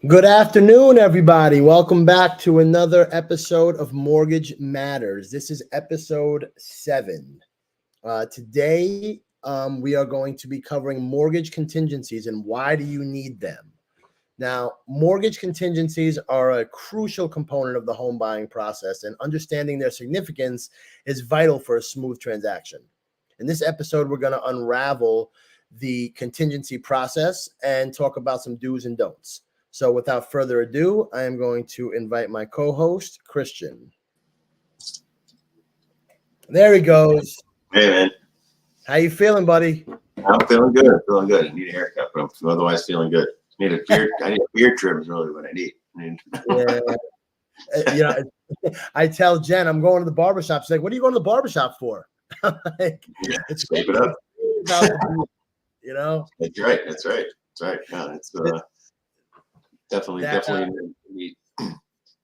Good afternoon, everybody. Welcome back to another episode of Mortgage Matters. This is episode 7. Today, we are going to be covering mortgage contingencies and why do you need them. Now, mortgage contingencies are a crucial component of the home buying process, and understanding their significance is vital for a smooth transaction. In this episode, we're going to unravel the contingency process and talk about some do's and don'ts. So without further ado, I am going to invite my co-host, Christian. There he goes. Hey, man. How you feeling, buddy? I'm feeling good. Feeling good. I need a haircut, but I'm otherwise feeling good. I need a beard trim is really what I need. Yeah. I tell Jen I'm going to the barbershop. She's like, what are you going to the barbershop for? Like, it's scrape it up. That's right. That's right. Yeah, it's definitely neat.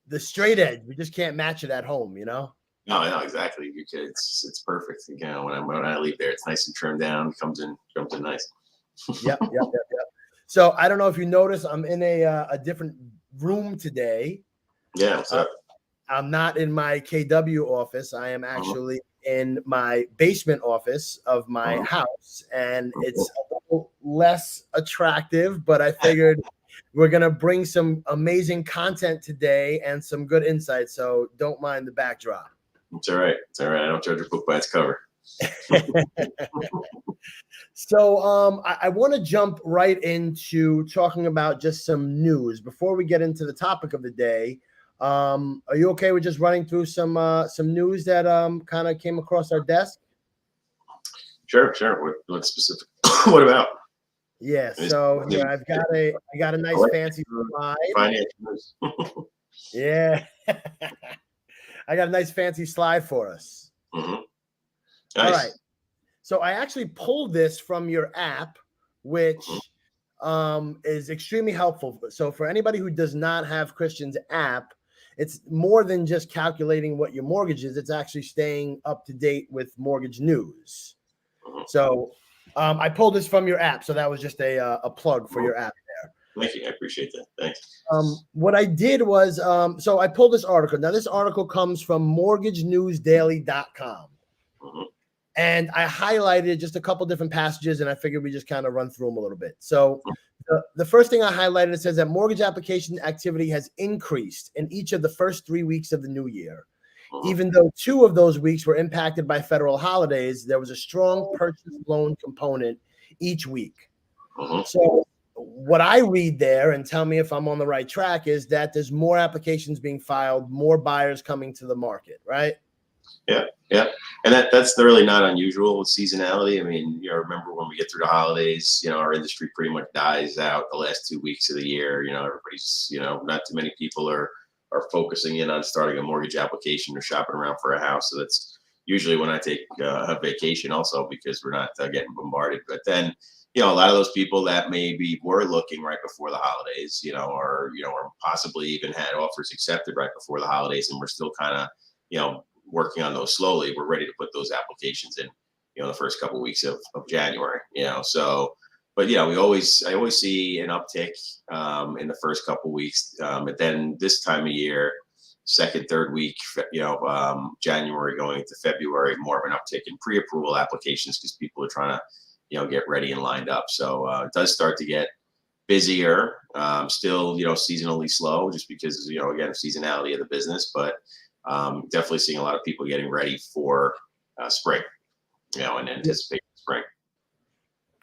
The straight edge. We just can't match it at home, No, exactly. It's perfect. When I leave there, it's nice and trimmed down. Comes in nice. Yep. So I don't know if you noticed, I'm in a different room today. Yeah, what's up? I'm not in my KW office. I am actually in my basement office of my house, and it's a little less attractive, but I figured we're going to bring some amazing content today and some good insight, so don't mind the backdrop. It's all right. I don't judge a book by its cover. So I want to jump right into talking about just some news. Before we get into the topic of the day, are you okay with just running through some news that kind of came across our desk? Sure. What specific? What about? Yeah, so here I got a nice fancy slide. Yeah. I got a nice fancy slide for us. Nice. All right. So I actually pulled this from your app, which is extremely helpful. So for anybody who does not have Christian's app, it's more than just calculating what your mortgage is. It's actually staying up to date with mortgage news. So I pulled this from your app. So that was just a plug for your app there. Thank you. I appreciate that. Thanks. What I did was, so I pulled this article. Now, this article comes from mortgagenewsdaily.com. And I highlighted just a couple different passages, and I figured we just kind of run through them a little bit. So the first thing I highlighted, it says that mortgage application activity has increased in each of the first 3 weeks of the new year. Even though 2 of those weeks were impacted by federal holidays, there was a strong purchase loan component each week. So what I read there, and tell me if I'm on the right track, is that there's more applications being filed, more buyers coming to the market, right? Yeah. And that's really not unusual with seasonality. I mean, remember when we get through the holidays, our industry pretty much dies out the last 2 weeks of the year. Everybody's, not too many people are focusing in on starting a mortgage application or shopping around for a house. So that's usually when I take a vacation also, because we're not getting bombarded. But then, a lot of those people that maybe were looking right before the holidays, or possibly even had offers accepted right before the holidays, and we're still kind of, working on those slowly. We're ready to put those applications in, the first couple of weeks of January, so, but I always see an uptick in the first couple of weeks. But then this time of year, second, third week, January going into February, more of an uptick in pre-approval applications because people are trying to, get ready and lined up. So it does start to get busier, still, seasonally slow just because, again, seasonality of the business, but definitely seeing a lot of people getting ready for spring, and anticipating spring.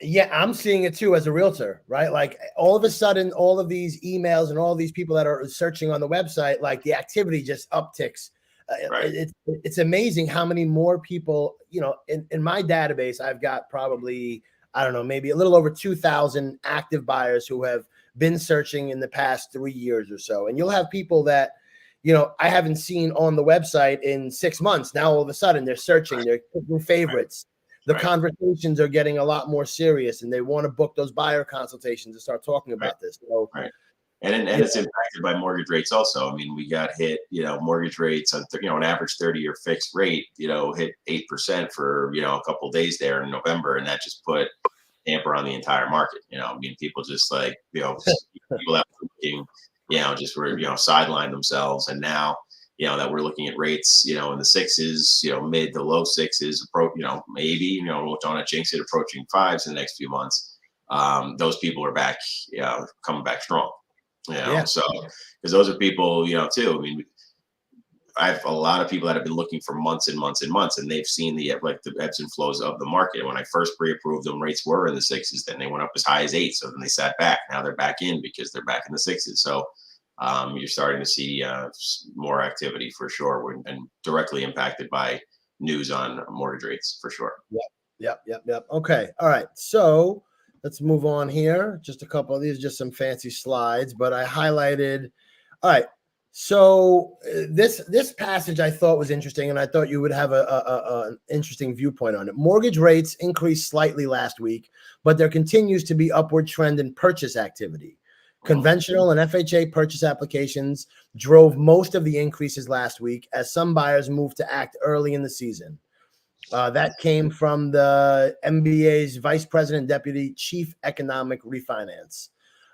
Yeah, I'm seeing it too as a realtor, right? Like all of a sudden, all of these emails and all these people that are searching on the website, like the activity just upticks. Right. It's amazing how many more people, in my database, I've got probably, I don't know, maybe a little over 2,000 active buyers who have been searching in the past 3 years or so. And you'll have people that, I haven't seen on the website in 6 months. Now, all of a sudden they're searching, they're picking favorites. The conversations are getting a lot more serious, and they want to book those buyer consultations and start talking about this. So, And it's impacted by mortgage rates also. I mean, we got hit, mortgage rates on, an average 30-year fixed rate, hit 8% for, a couple of days there in November. And that just put, damper on the entire market. I mean, people just like, people that were looking, just were, sideline themselves. And now, that we're looking at rates, in the sixes, mid to low sixes, maybe, don't want to jinx it, approaching fives in the next few months. Those people are back, coming back strong, so, because those are people, too. I mean, I have a lot of people that have been looking for months and months and months, and they've seen the ebbs and flows of the market. When I first pre-approved them, rates were in the sixes. Then they went up as high as 8. So then they sat back. Now they're back in because they're back in the sixes. So you're starting to see more activity for sure, and directly impacted by news on mortgage rates for sure. Yep. Okay. All right. So let's move on here. Just a couple of these, just some fancy slides, but I highlighted. All right. So this passage I thought was interesting, and I thought you would have an interesting viewpoint on it. Mortgage rates increased slightly last week, but there continues to be upward trend in purchase activity. Conventional and FHA purchase applications drove most of the increases last week as some buyers moved to act early in the season. That came from the MBA's Vice President, Deputy Chief Economic Refinance.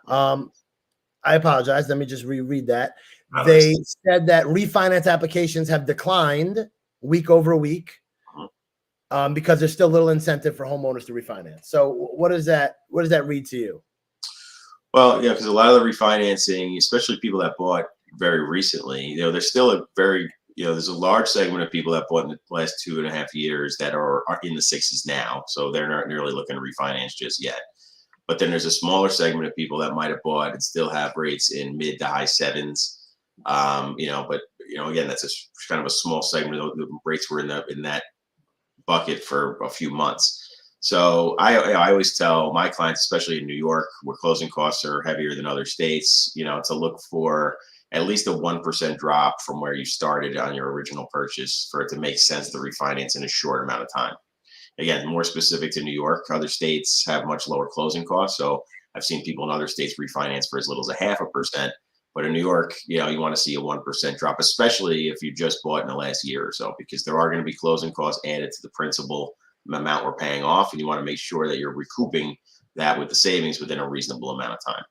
I apologize. Let me just reread that. They said that refinance applications have declined week over week because there's still little incentive for homeowners to refinance. So what does that read to you? Well, because a lot of the refinancing, especially people that bought very recently, there's still a very, there's a large segment of people that bought in the last 2.5 years that are in the sixes now. So they're not nearly looking to refinance just yet. But then there's a smaller segment of people that might have bought and still have rates in mid to high sevens. But again, that's kind of a small segment. The rates were in that bucket for a few months. So I always tell my clients, especially in New York, where closing costs are heavier than other states, to look for at least a 1% drop from where you started on your original purchase for it to make sense to refinance in a short amount of time. Again, more specific to New York, other states have much lower closing costs. So I've seen people in other states refinance for as little as 0.5%. But in New York, you want to see a 1% drop, especially if you just bought in the last year or so, because there are going to be closing costs added to the principal amount we're paying off. And you want to make sure that you're recouping that with the savings within a reasonable amount of time.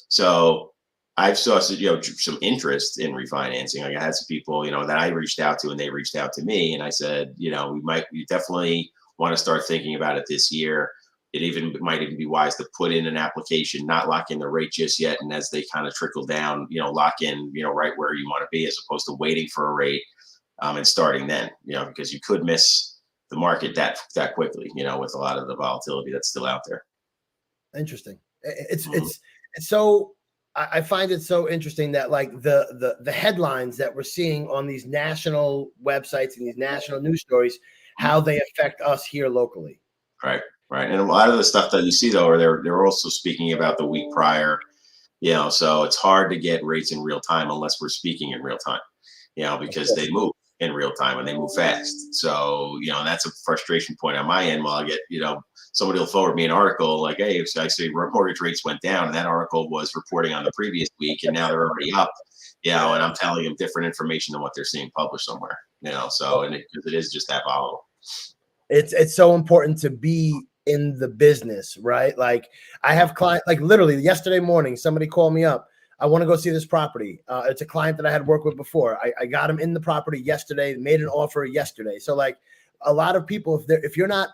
So I've saw some interest in refinancing. Like I had some people, that I reached out to and they reached out to me. And I said, we definitely want to start thinking about it this year. It might even be wise to put in an application, not lock in the rate just yet. And as they kind of trickle down, lock in, right where you want to be, as opposed to waiting for a rate and starting then, because you could miss the market that quickly, with a lot of the volatility that's still out there. Interesting. It's so, I find it so interesting that like the headlines that we're seeing on these national websites and these national news stories, how they affect us here locally. Right. And a lot of the stuff that you see, though, they're also speaking about the week prior, so it's hard to get rates in real time unless we're speaking in real time, because they move in real time and they move fast. So, and that's a frustration point on my end. While I get, somebody will forward me an article like, hey, I see mortgage rates went down, and that article was reporting on the previous week, and now they're already up, and I'm telling them different information than what they're seeing published somewhere, so, and it is just that volatile. It's so important to be in the business, right? Like I have clients, like literally yesterday morning, somebody called me up. I want to go see this property. It's a client that I had worked with before. I got him in the property yesterday, made an offer yesterday. So like a lot of people, if you're not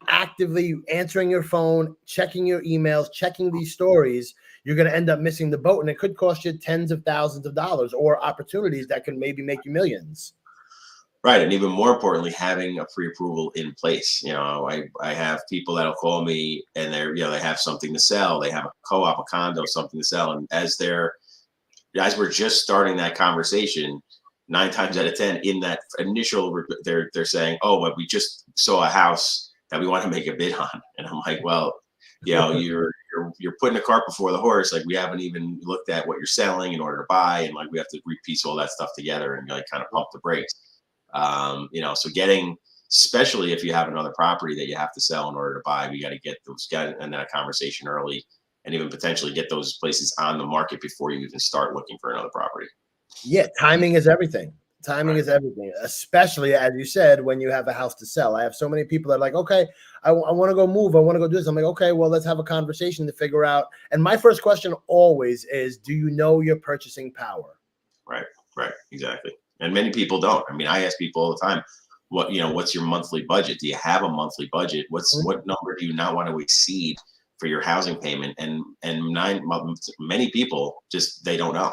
actively answering your phone, checking your emails, checking these stories, you're going to end up missing the boat, and it could cost you tens of thousands of dollars or opportunities that can maybe make you millions. Right. And even more importantly, having a pre-approval in place. I have people that'll call me and they have something to sell. They have a co-op, a condo, something to sell. And as we're just starting that conversation, 9 times out of 10 in that initial, they're saying, oh, but we just saw a house that we want to make a bid on. And I'm like, well, you're putting the cart before the horse. Like we haven't even looked at what you're selling in order to buy. And like, we have to repiece all that stuff together and like kind of pump the brakes. So getting, especially if you have another property that you have to sell in order to buy, we got to get that conversation early, and even potentially get those places on the market before you even start looking for another property. Yeah. Timing is everything. Timing is everything, especially as you said, when you have a house to sell. I have so many people that are like, okay, I want to go move. I want to go do this. I'm like, okay, well, let's have a conversation to figure out. And my first question always is, do you know your purchasing power? Right, exactly. And many people don't. I mean, I ask people all the time, what's your monthly budget? Do you have a monthly budget? What number do you not want to exceed for your housing payment? And many people just, they don't know.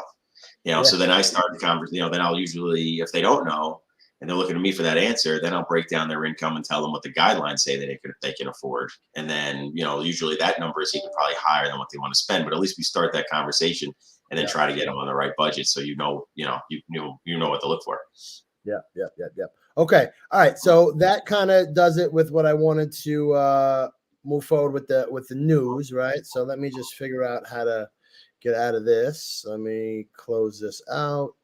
So then I start the conversation. Then I'll usually, if they don't know and they're looking at me for that answer, then I'll break down their income and tell them what the guidelines say that they can afford. And then, usually that number is even probably higher than what they want to spend. But at least we start that conversation and then try to get them on the right budget, so you know what to look for. Yeah. Okay. All right. So that kind of does it with what I wanted to move forward with the news, right? So let me just figure out how to get out of this. Let me close this out.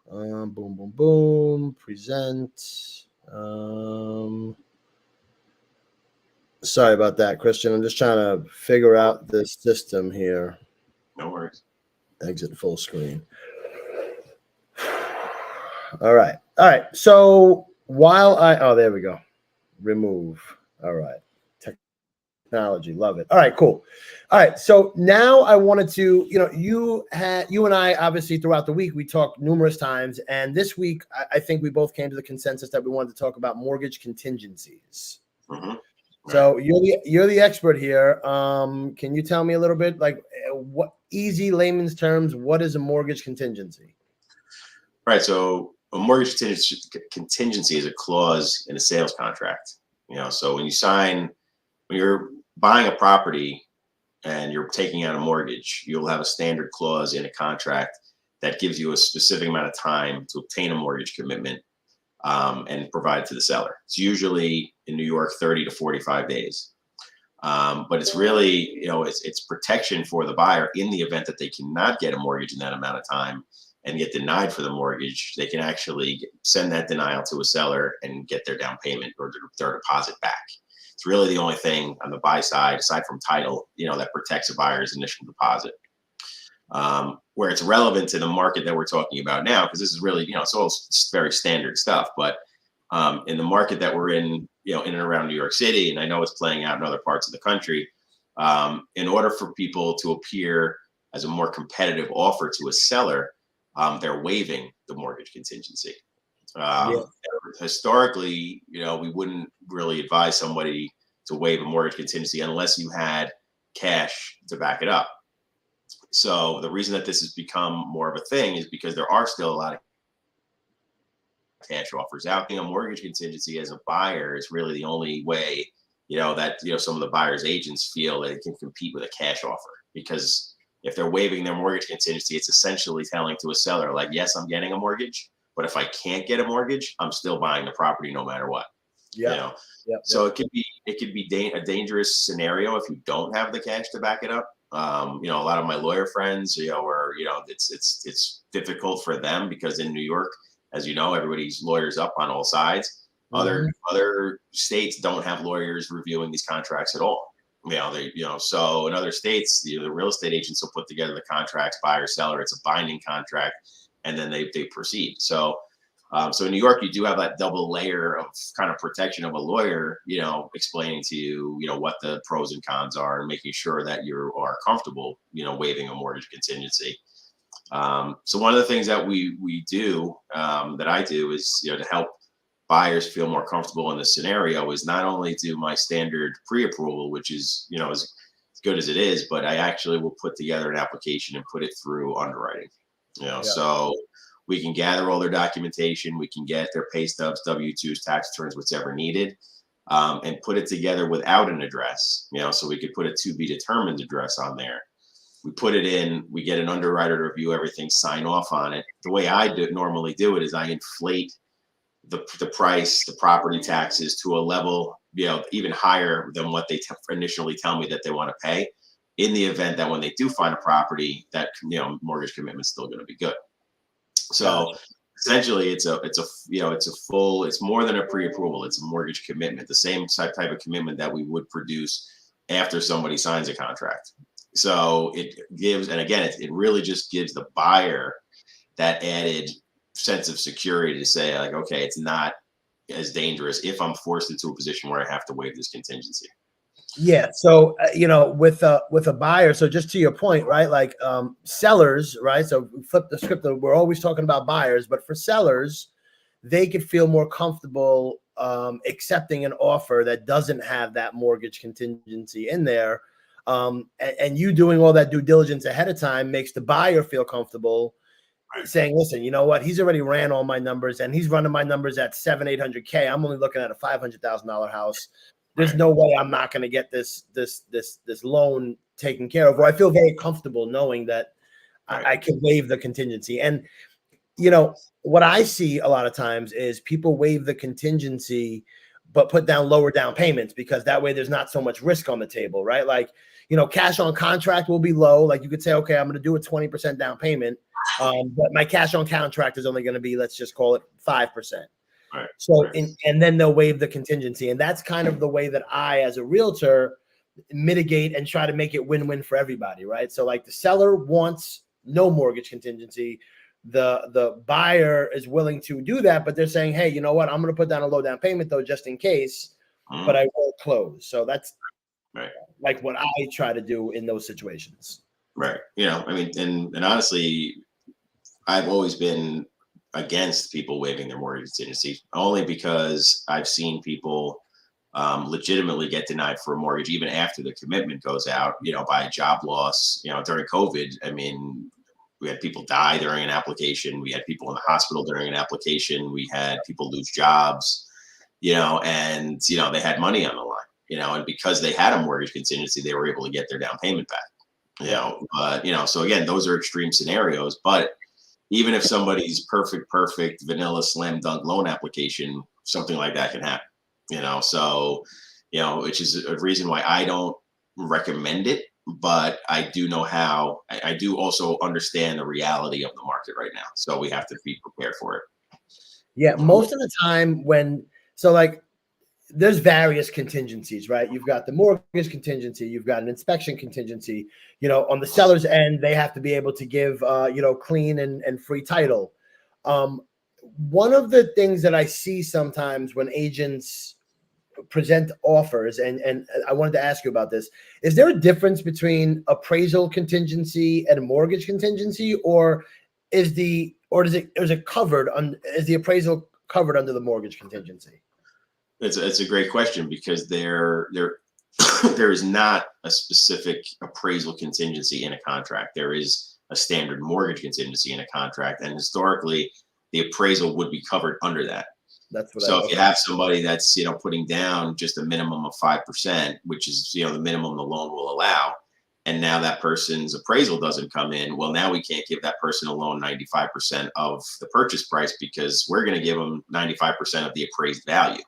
Boom. Present. Sorry about that, Christian. I'm just trying to figure out this system here. No worries. Exit full screen. All right. So there we go. Remove. All right. Technology. Love it. All right, cool. All right. So now I wanted to, you and I, obviously throughout the week, we talked numerous times. And this week, I think we both came to the consensus that we wanted to talk about mortgage contingencies. Mm-hmm. So you're the expert here. Can you tell me a little bit, like, what easy layman's terms, what is a mortgage contingency? Right. So a mortgage contingency is a clause in a sales contract. So when you're buying a property and you're taking out a mortgage, you'll have a standard clause in a contract that gives you a specific amount of time to obtain a mortgage commitment and provide it to the seller. It's usually in New York 30 to 45 days. But it's really, it's protection for the buyer in the event that they cannot get a mortgage in that amount of time and get denied for the mortgage. They can actually send that denial to a seller and get their down payment or their deposit back. It's really the only thing on the buy side, aside from title, that protects a buyer's initial deposit. Where it's relevant to the market that we're talking about now, because this is really, it's all very standard stuff. But in the market that we're in, in and around New York City, and I know it's playing out in other parts of the country, in order for people to appear as a more competitive offer to a seller, they're waiving the mortgage contingency. Historically, we wouldn't really advise somebody to waive a mortgage contingency unless you had cash to back it up. So the reason that this has become more of a thing is because there are still a lot of cash offers out. A mortgage contingency as a buyer is really the only way, that some of the buyer's agents feel they can compete with a cash offer. Because if they're waiving their mortgage contingency, it's essentially telling to a seller, like, yes, I'm getting a mortgage, but if I can't get a mortgage, I'm still buying the property no matter what. So it could be a dangerous scenario if you don't have the cash to back it up. A lot of my lawyer friends, it's difficult for them because in New York, as you know, everybody's lawyers up on all sides. Other states don't have lawyers reviewing these contracts at all. So in other states, the real estate agents will put together the contracts, buyer, seller. It's a binding contract, and then they proceed. So in New York, you do have that double layer of kind of protection of a lawyer, explaining to you, what the pros and cons are and making sure that you are comfortable, waiving a mortgage contingency. So one of the things that we do, that I do, is, to help buyers feel more comfortable in this scenario, is not only do my standard pre-approval, which is, as good as it is, but I actually will put together an application and put it through underwriting. So we can gather all their documentation, we can get their pay stubs, W-2s, tax returns, whatever needed, and put it together without an address. So we could put a to be determined address on there. We put it in, we get an underwriter to review everything, sign off on it. The way I normally do it is I inflate the price, the property taxes to a level, even higher than what they initially tell me that they want to pay, in the event that when they do find a property, that mortgage commitment is still going to be good. So essentially, it's more than a pre-approval. It's a mortgage commitment, the same type of commitment that we would produce after somebody signs a contract. So it gives, and again, it really just gives the buyer that added sense of security to say like, okay, it's not as dangerous if I'm forced into a position where I have to waive this contingency. Yeah. So, with a buyer, so just to your point, right? Like, sellers, right? So flip the script. We're always talking about buyers, but for sellers, they could feel more comfortable accepting an offer that doesn't have that mortgage contingency in there. And you doing all that due diligence ahead of time makes the buyer feel comfortable saying, listen, you know what? He's already ran all my numbers and he's running my numbers at 700-800K. I'm only looking at a $500,000 house. There's no way I'm not going to get this loan taken care of. Or I feel very comfortable knowing that I can waive the contingency. And what I see a lot of times is people waive the contingency, but put down lower down payments because that way there's not so much risk on the table, right? Like, cash on contract will be low. Like you could say, okay, I'm going to do a 20% down payment, but my cash on contract is only going to be, let's just call it 5%. Right. So, and then they'll waive the contingency. And that's kind of the way that I, as a realtor, mitigate and try to make it win-win for everybody, right? So like the seller wants no mortgage contingency. The buyer is willing to do that, but they're saying, hey, you know what? I'm going to put down a low down payment though, just in case, but I will close. So that's like what I try to do in those situations. Right. I mean, and honestly, I've always been against people waiving their mortgage contingency only because I've seen people legitimately get denied for a mortgage even after the commitment goes out, by job loss. During COVID, I mean, we had people die during an application. We had people in the hospital during an application. We had people lose jobs, and, they had money on the line, and because they had a mortgage contingency, they were able to get their down payment back, but, so again, those are extreme scenarios, but even if somebody's perfect vanilla slam dunk loan application, something like that can happen, so, which is a reason why I don't recommend it. But I do know how. I do also understand the reality of the market right now, so we have to be prepared for it. Yeah, most of the time there's various contingencies, right? You've got the mortgage contingency, you've got an inspection contingency. On the seller's end, they have to be able to give clean and free title. One of the things that I see sometimes when agents present offers, and I wanted to ask you about this. Is there a difference between appraisal contingency and mortgage contingency, or is the appraisal covered under the mortgage contingency? It's a great question because there is not a specific appraisal contingency in a contract. There is a standard mortgage contingency in a contract, and historically, the appraisal would be covered under that. So if you have somebody that's, putting down just a minimum of 5%, which is, the minimum the loan will allow, and now that person's appraisal doesn't come in, well, now we can't give that person a loan 95% of the purchase price because we're going to give them 95% of the appraised value.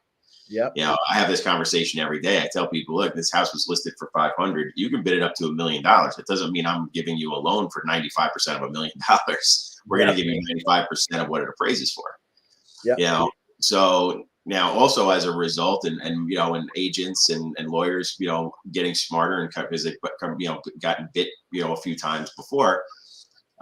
Yeah. I have this conversation every day. I tell people, look, this house was listed for 500. You can bid it up to $1 million. It doesn't mean I'm giving you a loan for 95% of $1 million. We're going to give you 95% of what it appraises for. Yeah. So now also as a result, and agents and lawyers, getting smarter and because they've gotten bit, a few times before,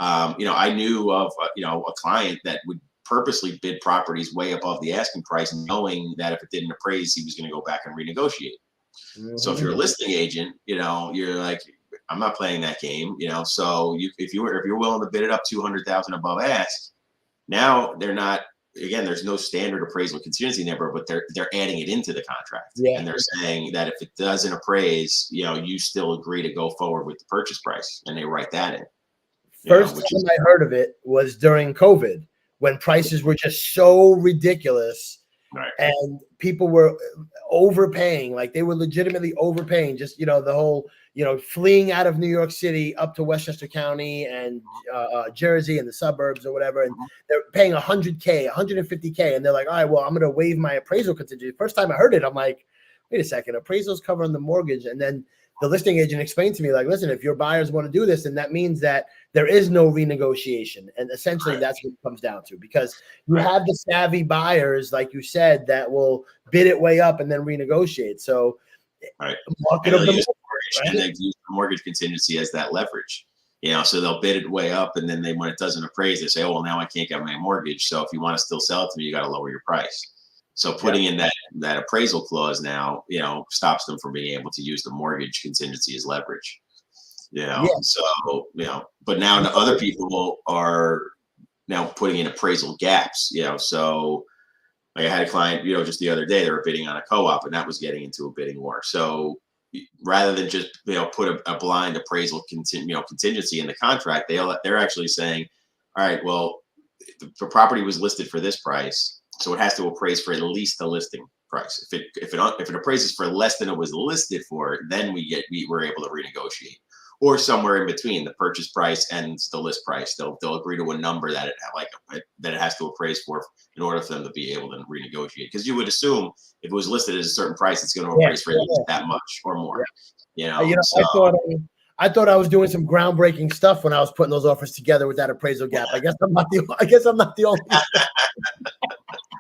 I knew of, a client that would purposely bid properties way above the asking price, knowing that if it didn't appraise, he was going to go back and renegotiate. Mm-hmm. So if you're a listing agent, you're like, I'm not playing that game, so if you're willing to bid it up 200,000 above ask, now they're not. Again, there's no standard appraisal contingency number, but they're adding it into the contract. Yeah. And they're saying that if it doesn't appraise, you still agree to go forward with the purchase price, and they write that in. First time I heard of it was during COVID when prices were just so ridiculous. Right. And people were overpaying, like they were legitimately overpaying, just, the whole, fleeing out of New York City up to Westchester County and Jersey and the suburbs or whatever. And they're paying $100K, $150K. And they're like, all right, well, I'm going to waive my appraisal contingency. First time I heard it, I'm like, wait a second, appraisals covering the mortgage. And then the listing agent explained to me, like, listen, if your buyers want to do this, then that means that there is no renegotiation. And essentially that's what it comes down to, because you have the savvy buyers, like you said, that will bid it way up and then renegotiate. So market of the mortgage, and they use the mortgage contingency as that leverage. So they'll bid it way up, and then when it doesn't appraise, they say, oh, well, now I can't get my mortgage. So if you want to still sell it to me, you got to lower your price. So putting in that appraisal clause now, stops them from being able to use the mortgage contingency as leverage. So, but now other people are now putting in appraisal gaps, so like I had a client, just the other day, they were bidding on a co-op, and that was getting into a bidding war. So rather than just, put a blind appraisal contingency in the contract, they're actually saying, all right, well, the property was listed for this price, so it has to appraise for at least the listing price. If it appraises for less than it was listed for, then we're able to renegotiate, or somewhere in between the purchase price and the list price. They'll agree to a number that it has to appraise for in order for them to be able to renegotiate. Because you would assume if it was listed at a certain price, it's going to appraise for at least that much or more. So, I thought I was doing some groundbreaking stuff when I was putting those offers together with that appraisal gap. I guess I'm not the only.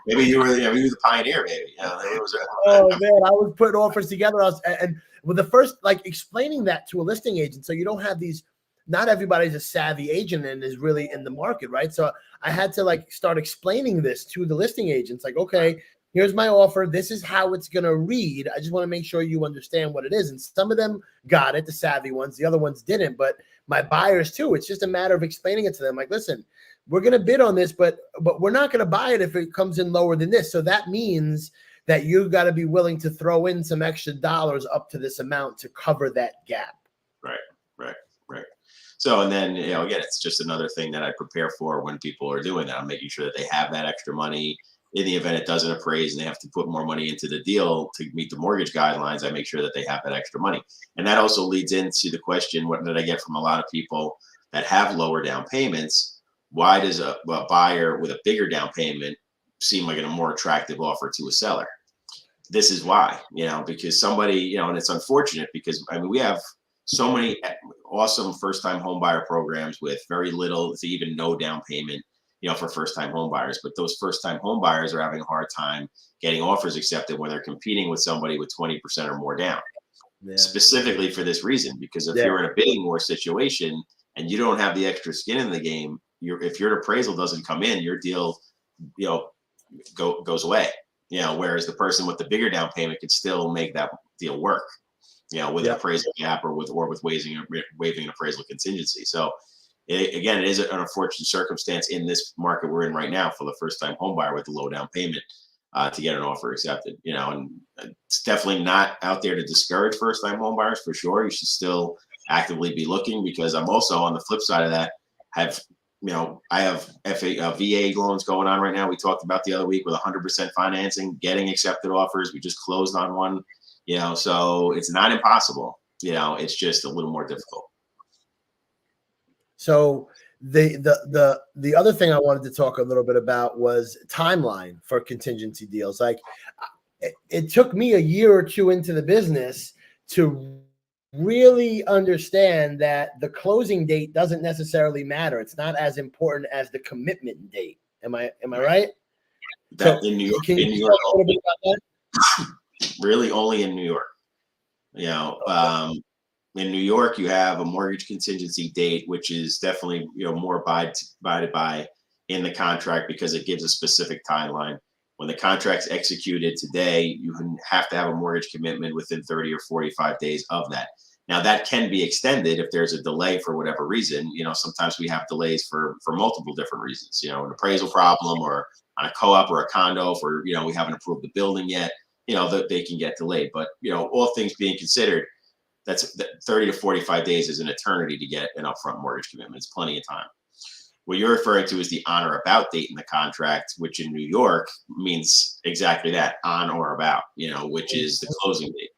Maybe you were the pioneer. Maybe. Oh man, I was putting offers together. And with the first, explaining that to a listing agent, so you don't have these. Not everybody's a savvy agent and is really in the market, right? So I had to start explaining this to the listing agents. Okay, here's my offer. This is how it's gonna read. I just want to make sure you understand what it is. And some of them got it, the savvy ones. The other ones didn't. But my buyers too. It's just a matter of explaining it to them. Listen, we're going to bid on this, but we're not going to buy it if it comes in lower than this. So that means that you've got to be willing to throw in some extra dollars up to this amount to cover that gap. Right. So, and then, again, it's just another thing that I prepare for when people are doing that. I'm making sure that they have that extra money in the event it doesn't appraise and they have to put more money into the deal to meet the mortgage guidelines. I make sure that they have that extra money. And that also leads into the question, what did I get from a lot of people that have lower down payments? Why does a buyer with a bigger down payment seem like a more attractive offer to a seller? This is why, because somebody, and it's unfortunate because we have so many awesome first-time home buyer programs with very little to even no down payment, for first-time home buyers. But those first-time home buyers are having a hard time getting offers accepted when they're competing with somebody with 20% or more down. Yeah. Specifically for this reason, because if you're in a bidding war situation and you don't have the extra skin in the game, if your appraisal doesn't come in, your deal, goes away. Whereas the person with the bigger down payment could still make that deal work. With an appraisal gap or with waiving an appraisal contingency. So it is an unfortunate circumstance in this market we're in right now for the first time home buyer with the low down payment to get an offer accepted. And it's definitely not out there to discourage first time home buyers for sure. You should still actively be looking, because I'm also on the flip side of that I have VA loans going on right now. We talked about the other week with 100% financing, getting accepted offers. We just closed on one, so it's not impossible. It's just a little more difficult. So the other thing I wanted to talk a little bit about was timeline for contingency deals. It took me a year or two into the business to really understand that the closing date doesn't necessarily matter. It's not as important as the commitment date. Am I right? That in New York, can you talk a little bit about that? Really, only in New York. In New York, you have a mortgage contingency date, which is definitely more abided by in the contract, because it gives a specific timeline. When the contract's executed today, you have to have a mortgage commitment within 30 or 45 days of that. Now, that can be extended if there's a delay for whatever reason. Sometimes we have delays for multiple different reasons, an appraisal problem, or on a co-op or a condo, for, we haven't approved the building yet, that they can get delayed. But, all things being considered, that's 30 to 45 days is an eternity to get an upfront mortgage commitment. It's plenty of time. What you're referring to is the on or about date in the contract, which in New York means exactly that, on or about, which is the closing date.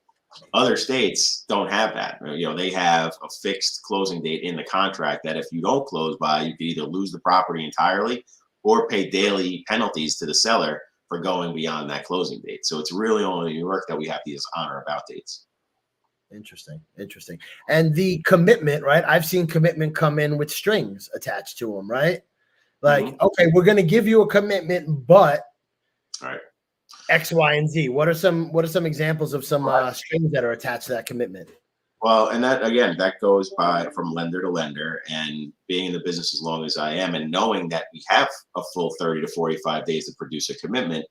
Other states don't have that. They have a fixed closing date in the contract that if you don't close by, you can either lose the property entirely or pay daily penalties to the seller for going beyond that closing date. So it's really only in New York that we have these on or about dates. Interesting. And the commitment, right? I've seen commitment come in with strings attached to them, right? Okay, we're going to give you a commitment, but X, Y, and Z. What are some examples of some strings that are attached to that commitment? Well, and that again, that goes by from lender to lender, and being in the business as long as I am, and knowing that we have a full 30 to 45 days to produce a commitment.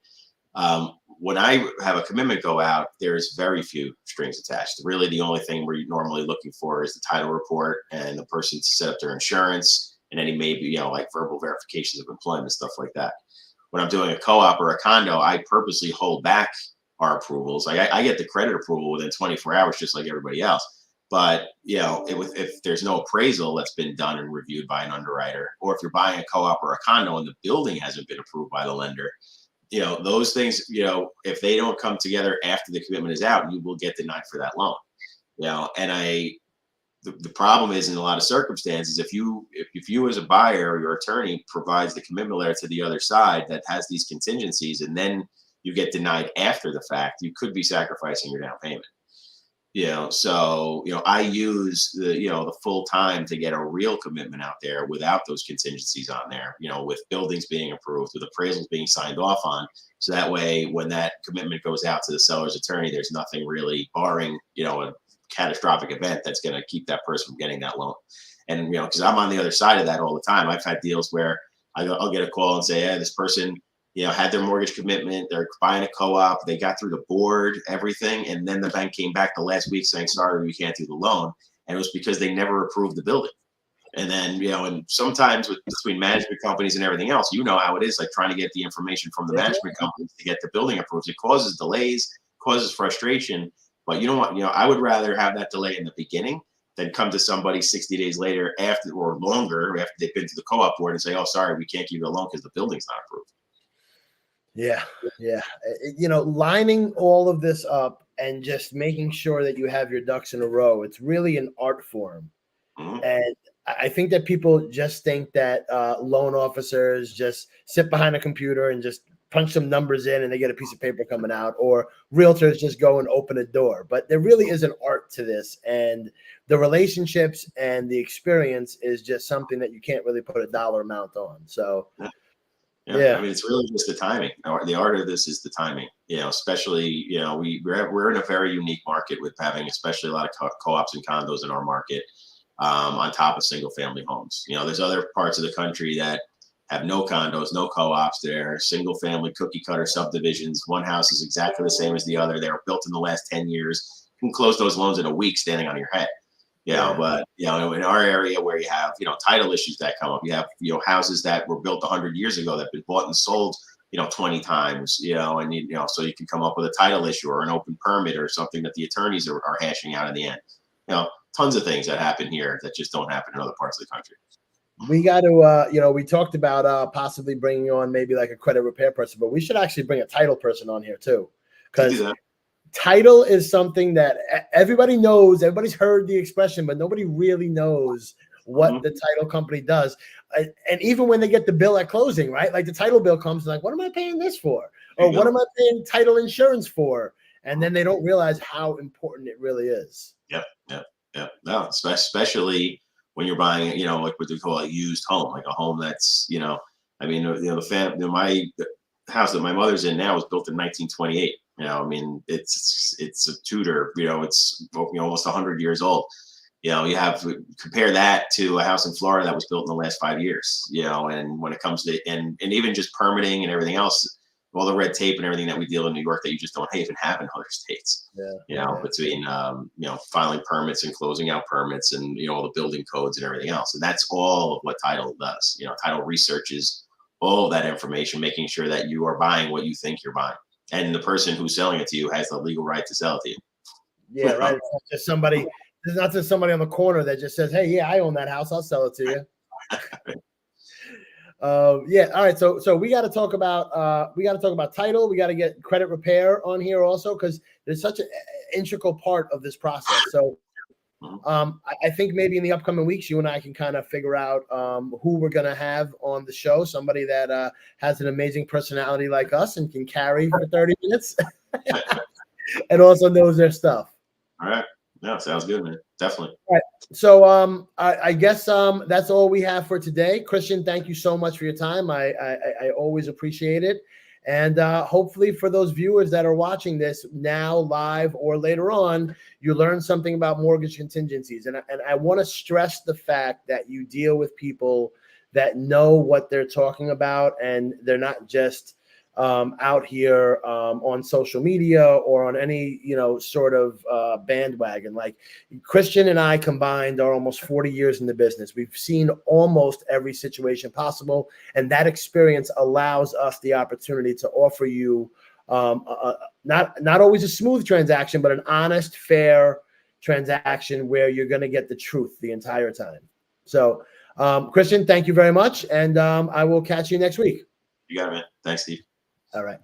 When I have a commitment go out, there's very few strings attached. Really, the only thing we're normally looking for is the title report and the person to set up their insurance, and any maybe like verbal verifications of employment, stuff like that. When I'm doing a co-op or a condo, I purposely hold back our approvals. I get the credit approval within 24 hours, just like everybody else. But if there's no appraisal that's been done and reviewed by an underwriter, or if you're buying a co-op or a condo and the building hasn't been approved by the lender, those things, if they don't come together after the commitment is out, you will get denied for that loan. And the problem is, in a lot of circumstances, if you as a buyer or your attorney provides the commitment letter to the other side that has these contingencies, and then you get denied after the fact, you could be sacrificing your down payment. So I use the full time to get a real commitment out there without those contingencies on there, with buildings being approved, with appraisals being signed off on. So that way, when that commitment goes out to the seller's attorney, there's nothing really barring, a catastrophic event that's going to keep that person from getting that loan. And, because I'm on the other side of that all the time. I've had deals where I'll get a call and say, hey, this person, had their mortgage commitment, they're buying a co-op, they got through the board, everything. And then the bank came back the last week saying, sorry, we can't do the loan. And it was because they never approved the building. And then, and sometimes between management companies and everything else, how it is, like trying to get the information from the management companies to get the building approved. It causes delays, causes frustration. But you don't want, I would rather have that delay in the beginning than come to somebody 60 days later after or longer after they've been to the co-op board and say, oh, sorry, we can't give you a loan because the building's not approved. Yeah. Lining all of this up and just making sure that you have your ducks in a row. It's really an art form. Mm-hmm. And I think that people just think that loan officers just sit behind a computer and just punch some numbers in and they get a piece of paper coming out, or realtors just go and open a door. But there really is an art to this, and the relationships and the experience is just something that you can't really put a dollar amount on. So yeah. I mean, it's really just the timing. The art of this is the timing, especially, we're in a very unique market with having especially a lot of co-ops and condos in our market, on top of single family homes. There's other parts of the country that have no condos, no co-ops. They're single family cookie cutter subdivisions. One house is exactly the same as the other. They were built in the last 10 years. You can close those loans in a week standing on your head. But in our area where you have title issues that come up, you have houses that were built 100 years ago that have been bought and sold 20 times, and so you can come up with a title issue or an open permit or something that the attorneys are hashing out in the end. Tons of things that happen here that just don't happen in other parts of the country. We got to we talked about possibly bringing on maybe like a credit repair person, but we should actually bring a title person on here too, because title is something that everybody knows. Everybody's heard the expression, but nobody really knows what the title company does. And even when they get the bill at closing, right? Like the title bill comes, like, what am I paying this for? Or what am I paying title insurance for? And then they don't realize how important it really is. Yeah. No, especially when you're buying, like what they call a used home, like a home that's, my house that my mother's in now was built in 1928. It's a Tudor, it's almost 100 years old. You have to compare that to a house in Florida that was built in the last 5 years, and when it comes to, and even just permitting and everything else, all the red tape and everything that we deal in New York that you just don't even have in other states, between, filing permits and closing out permits and, all the building codes and everything else. And that's all of what title does. Title researches all of that information, making sure that you are buying what you think you're buying. And the person who's selling it to you has the legal right to sell it to you. Yeah, right. It's not just somebody. There's not just somebody on the corner that just says, "Hey, yeah, I own that house. I'll sell it to you." All right. So we got to talk about title. We got to get credit repair on here also, because there's such an integral part of this process. So I think maybe in the upcoming weeks, you and I can kind of figure out who we're going to have on the show. Somebody that has an amazing personality like us and can carry for 30 minutes and also knows their stuff. All right. No, sounds good, man. Definitely. All right. So I guess that's all we have for today. Christian, thank you so much for your time. I always appreciate it. And hopefully for those viewers that are watching this now live or later on, you learn something about mortgage contingencies. And I want to stress the fact that you deal with people that know what they're talking about, and they're not just out here on social media or on any, sort of bandwagon. Like Christian and I combined are almost 40 years in the business. We've seen almost every situation possible, and that experience allows us the opportunity to offer you not always a smooth transaction, but an honest, fair transaction where you're going to get the truth the entire time. So, Christian, thank you very much, and I will catch you next week. You got it, man. Thanks, Steve. All right.